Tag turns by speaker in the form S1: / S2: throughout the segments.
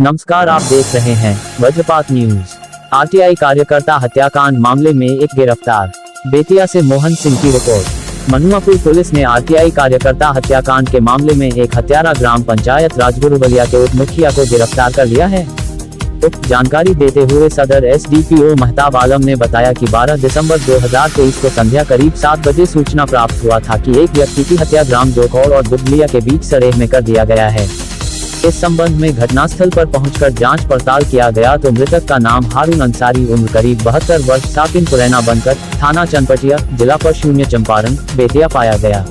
S1: नमस्कार, आप देख रहे हैं वज्रपात न्यूज। आरटीआई कार्यकर्ता हत्याकांड मामले में एक गिरफ्तार। बेतिया से मोहन सिंह की रिपोर्ट। मनुआपुर पुलिस ने आरटीआई कार्यकर्ता हत्याकांड के मामले में एक हत्यारा ग्राम पंचायत राजगुरुबलिया के उप मुखिया को गिरफ्तार कर लिया है। जानकारी देते हुए सदर एसडीपीओ महताब आलम ने बताया कि 12 दिसंबर 2023 को संध्या करीब 7 बजे सूचना प्राप्त हुआ था कि एक व्यक्ति की हत्या ग्राम जोखौर और दुबलिया के बीच सरेह में कर दिया गया है। इस संबंध में घटनास्थल पर पहुंचकर जांच पड़ताल किया गया तो मृतक का नाम हारून अंसारी, उम्र करीब 72 वर्ष, साकिन पुरैना बनकर, थाना चनपटिया, जिला पर चंपारण, बेतिया पाया गया।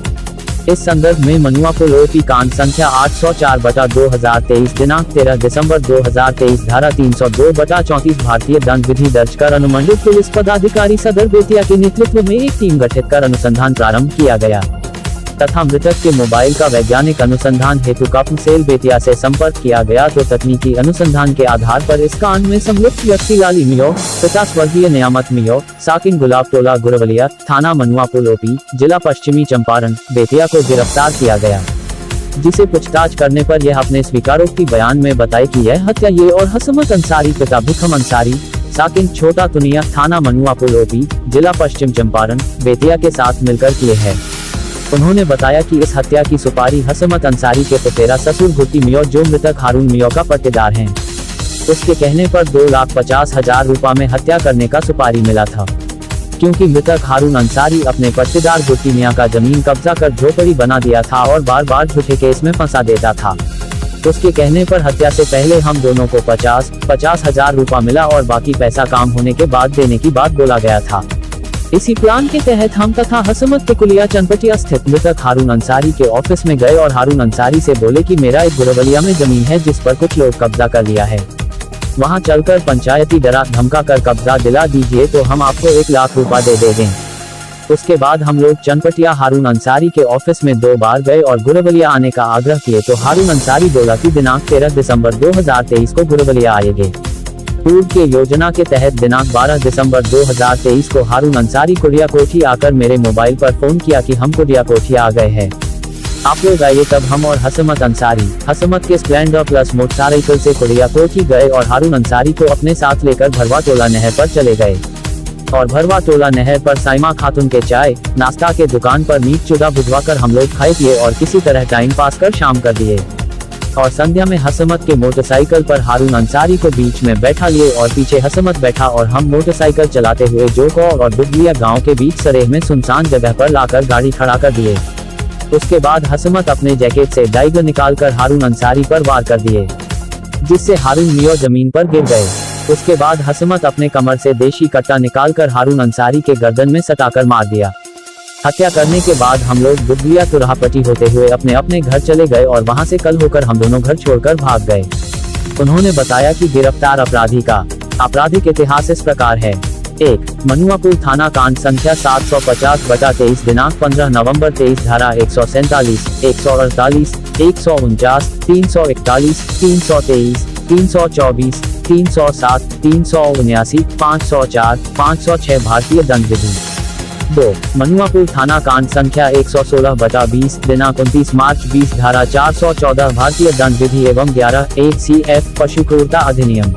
S1: इस संदर्भ में मनुआपुर ओपी कांड संख्या 804/2023 दिनांक 13 दिसंबर 2023 धारा 302/34 भारतीय दंड विधि दर्ज कर अनुमंडल पुलिस पदाधिकारी सदर बेतिया के नेतृत्व में एक टीम गठित कर अनुसंधान प्रारंभ किया गया तथा मृतक के मोबाइल का वैज्ञानिक अनुसंधान हेतु कप्म सेल बेतिया से संपर्क किया गया तो तकनीकी अनुसंधान के आधार पर इस कांड में संलिप्त व्यक्ति लाली मियो, पिता स्वर्गीय नियामत मियो, साकिन गुलाब टोला गुरवलिया, थाना मनुआपुर ओपी, जिला पश्चिमी चंपारण, बेतिया को गिरफ्तार किया गया, जिसे पूछताछ करने पर यह अपने स्वीकारोक्ति बयान में बताए कि यह हत्या ये और हसमत अंसारी पिता भिखम अंसारी, साकिन छोटा तुनिया, थाना मनुआपुर ओपी, जिला पश्चिम चंपारण, बेतिया के साथ मिलकर किए हैं। उन्होंने बताया कि इस हत्या की सुपारी हसमत अंसारी के पुतेरा ससुर गुट्टी मियो, जो मृतक हारून मियो का पट्टेदार हैं, उसके कहने पर 2,50,000 रुपए में हत्या करने का सुपारी मिला था, क्योंकि मृतक हारून अंसारी अपने पट्टेदार गुट्टी मियां का जमीन कब्जा कर झोपड़ी बना दिया था और बार बार झूठे केस में फंसा देता था। उसके कहने पर हत्या से पहले हम दोनों को 50,000 रुपए मिला और बाकी पैसा काम होने के बाद देने की बात बोला गया था। इसी प्लान के तहत हम तथा हसमत टिकुलिया चनपटिया स्थित मृतक हारून अंसारी के ऑफिस में गए और हारून अंसारी से बोले कि मेरा एक गुरवलिया में जमीन है जिस पर कुछ लोग कब्जा कर लिया है, वहां चलकर पंचायती डरा धमका कर कब्जा दिला दीजिए तो हम आपको 1 लाख रुपए दे देंगे। उसके बाद हम लोग चनपटिया हारून अंसारी के ऑफिस में 2 बार गए और गुरवलिया आने का आग्रह किए तो हारून अंसारी बोला कि दिनांक 13 दिसंबर 2023 को गुरवलिया आएंगे। पूर्व के योजना के तहत दिनांक 12 दिसंबर 2023 को हारून अंसारी कुड़िया कोठी आकर मेरे मोबाइल पर फोन किया कि हम कुड़िया कोठी आ गए हैं, आप लोग आइए। तब हम और हसमत अंसारी हसमत के स्प्लेंडर प्लस मोटरसाइकिल से कुड़िया कोठी गए और हारून अंसारी को अपने साथ लेकर भरवा टोला नहर पर चले गए और भरवा टोला नहर पर साइमा खातून के चाय नाश्ता के दुकान पर मीट चुदा बुझवाकर हम लोग खाए पिए और किसी तरह टाइम पास कर शाम कर दिए और संध्या में हसमत के मोटरसाइकिल पर हारून अंसारी को बीच में बैठा लिए और पीछे हसमत बैठा और हम मोटरसाइकिल चलाते हुए जोखौर और दुबलिया गांव के बीच सरेह में सुनसान जगह पर लाकर गाड़ी खड़ा कर दिए। उसके बाद हसमत अपने जैकेट से डाइगर निकालकर हारून अंसारी पर वार कर दिए, जिससे हारून मियो जमीन पर गिर गए। उसके बाद हसमत अपने कमर से देशी कट्टा निकालकर हारून अंसारी के गर्दन में सटाकर मार दिया। हत्या करने के बाद हम लोग दुबलिया तुराहपट्टी होते हुए अपने अपने घर चले गए और वहां से कल होकर हम दोनों घर छोड़कर भाग गए। उन्होंने बताया कि गिरफ्तार अपराधी का आपराधिक इतिहास इस प्रकार है। 1. मनुआपुर थाना कांड संख्या 750/23 दिनांक 15 नवंबर 23 धारा 147, 148, 149, 341, 323, 324, 307, 379, 504, 506 भारतीय दंड विधि। 2. मनुआपुर थाना कांड संख्या 116/20 दिनांक 29 मार्च 20 धारा 414 भारतीय दंड विधि एवं 11 ACF पशु क्रूरता अधिनियम।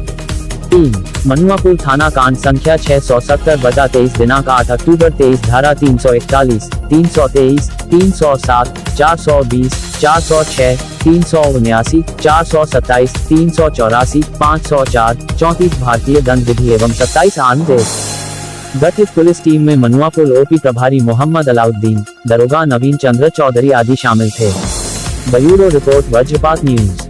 S1: 3. मनुआपुर थाना कांड संख्या 670/23 दिनांक 8 अक्टूबर 23 धारा 341, 323, 307, 420, 406, 379, 427, 384, 504, 34 भारतीय दंड विधि एवं 27 आंध्र। गठित पुलिस टीम में मनुआपुर ओपी प्रभारी मोहम्मद अलाउद्दीन, दरोगा नवीन चंद्र चौधरी आदि शामिल थे। ब्यूरो रिपोर्ट वज्रपात न्यूज।